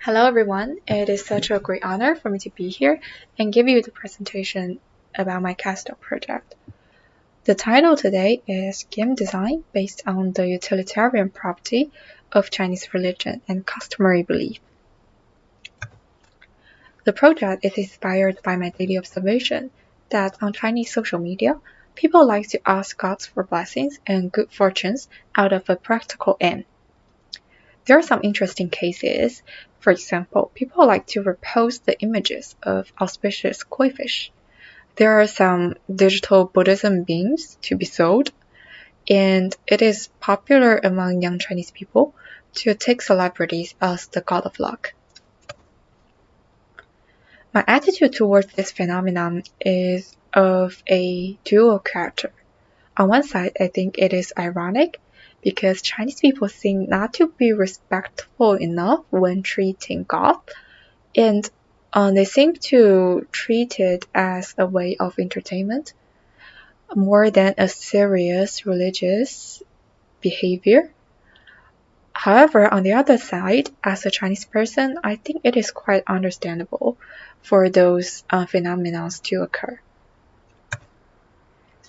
Hello everyone, it is such a great honor for me to be here and give you the presentation about my Capstone project. The title today is Game Design based on the utilitarian property of Chinese religion and customary belief. The project is inspired by my daily observation that on Chinese social media, people like to ask gods for blessings and good fortunes out of a practical aim. There are some interesting cases. For example, people like to repost the images of auspicious koi fish. There are some digital Buddhism beings to be sold, and it is popular among young Chinese people to take celebrities as the god of luck. My attitude towards this phenomenon is of a dual character. On one side, I think it is ironic because Chinese people seem not to be respectful enough when treating God, and they seem to treat it as a way of entertainment more than a serious religious behavior. However, on the other side, as a Chinese person, I think it is quite understandable for those phenomena to occur.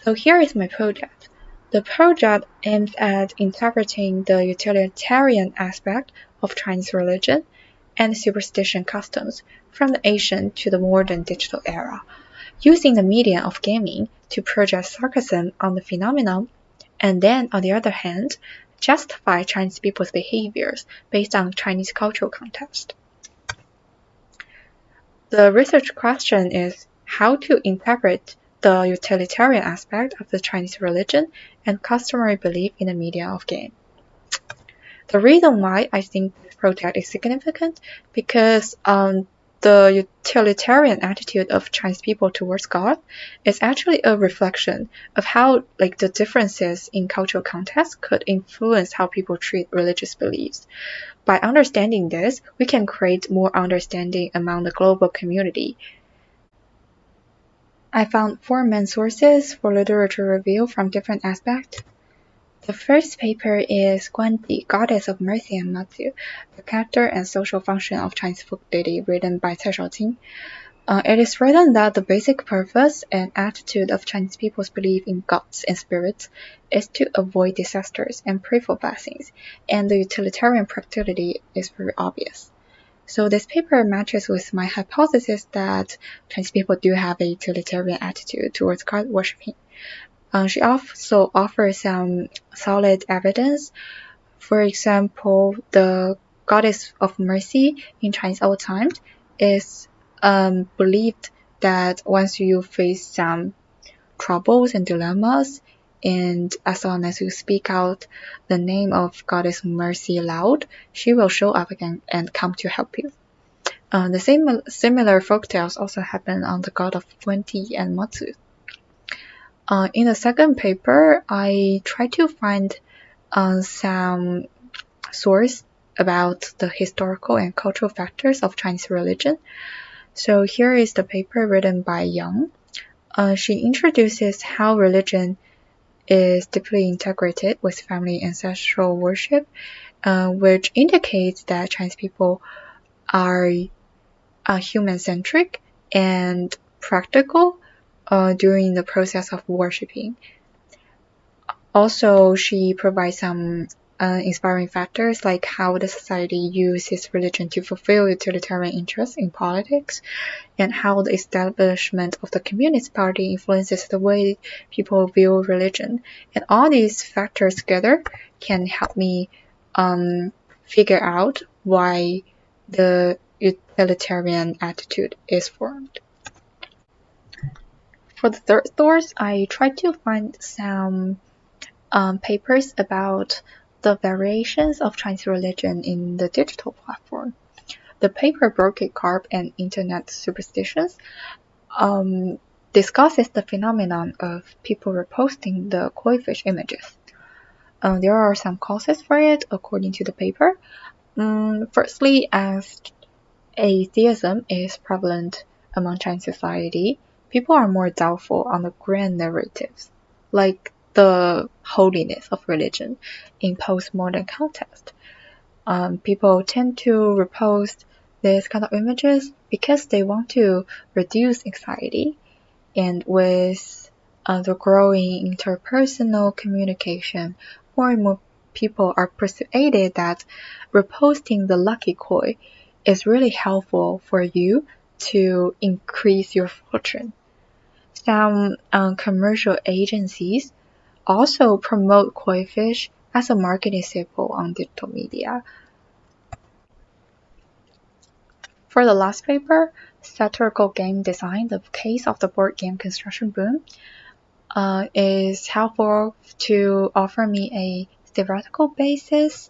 So here is my project. The project aims at interpreting the utilitarian aspect of Chinese religion and superstition customs from the ancient to the modern digital era, using the medium of gaming to project sarcasm on the phenomenon, and then, on the other hand, justify Chinese people's behaviors based on Chinese cultural context. The research question is how to interpret the utilitarian aspect of the Chinese religion and customary belief in the media of game. The reason why I think this project is significant because the utilitarian attitude of Chinese people towards God is actually a reflection of how the differences in cultural context could influence how people treat religious beliefs. By understanding this, we can create more understanding among the global community. I found 4 main sources for literature review from different aspects. The first paper is Guandi, Goddess of Mercy and Matsu, the character and social function of Chinese folk deity, written by Cai Shaoqing. It is written that the basic purpose and attitude of Chinese people's belief in gods and spirits is to avoid disasters and pray for blessings, and the utilitarian practicality is very obvious. So this paper matches with my hypothesis that Chinese people do have a utilitarian attitude towards God worshipping. She also offers some solid evidence. For example, the Goddess of Mercy in Chinese old times is believed that once you face some troubles and dilemmas, and as long as you speak out the name of Goddess Mercy loud, she will show up again and come to help you. The similar folktales also happen on the god of Guandi and Matsu. In the second paper, I tried to find some source about the historical and cultural factors of Chinese religion. So here is the paper written by Yang. She introduces how religion is deeply integrated with family ancestral worship, which indicates that Chinese people are human-centric and practical during the process of worshipping. Also, she provides some inspiring factors like how the society uses religion to fulfill utilitarian interests in politics, and how the establishment of the Communist Party influences the way people view religion. And all these factors together can help me figure out why the utilitarian attitude is formed. For the third source, I tried to find some papers about the variations of Chinese religion in the digital platform. The paper Broken Carp and Internet Superstitions discusses the phenomenon of people reposting the koi fish images. There are some causes for it according to the paper. Firstly, as atheism is prevalent among Chinese society, people are more doubtful on the grand narratives, like the holiness of religion in postmodern context. People tend to repost these kind of images because they want to reduce anxiety. And with the growing interpersonal communication, more and more people are persuaded that reposting the lucky coin is really helpful for you to increase your fortune. Some commercial agencies also promote koi fish as a marketing staple on digital media. For the last paper, Satirical Game Design, the case of the board game construction boom, is helpful to offer me a theoretical basis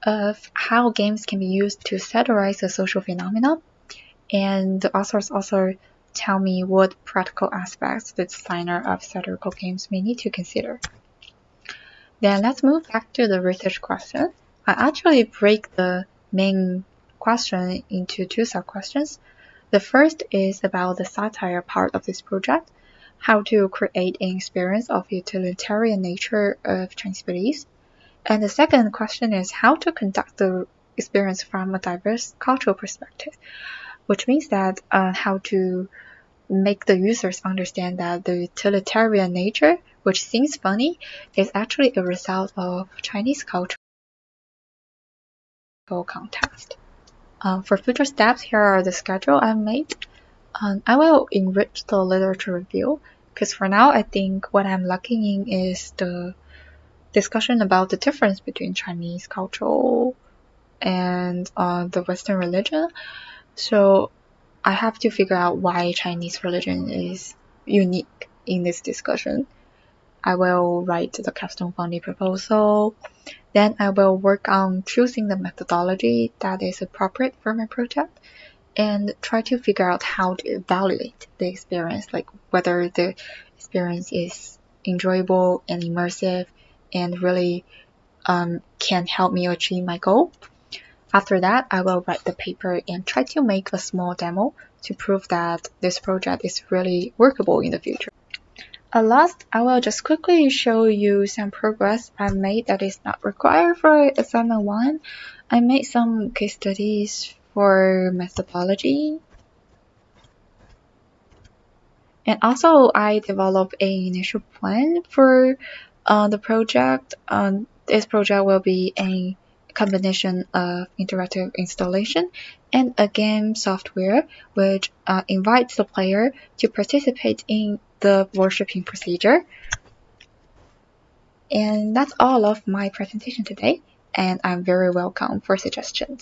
of how games can be used to satirize a social phenomenon. And the authors also tell me what practical aspects the designer of satirical games may need to consider. Then let's move back to the research question. I actually break the main question into two sub-questions. The first is about the satire part of this project, how to create an experience of utilitarian nature of Chinese beliefs. And the second question is how to conduct the experience from a diverse cultural perspective, which means that how to make the users understand that the utilitarian nature, which seems funny, is actually a result of Chinese cultural context. For future steps, here are the schedule I've made. I will enrich the literature review, because for now I think what I'm lacking in is the discussion about the difference between Chinese culture and the Western religion. So I have to figure out why Chinese religion is unique in this discussion. I will write the capstone funding proposal. Then I will work on choosing the methodology that is appropriate for my project and try to figure out how to evaluate the experience, like whether the experience is enjoyable and immersive and really can help me achieve my goal. After that, I will write the paper and try to make a small demo to prove that this project is really workable in the future. Last, I will just quickly show you some progress I made that is not required for assignment 1. I made some case studies for methodology. And also, I developed an initial plan for the project. This project will be a combination of interactive installation and a game software which invites the player to participate in the worshipping procedure. And that's all of my presentation today, and I'm very welcome for suggestions.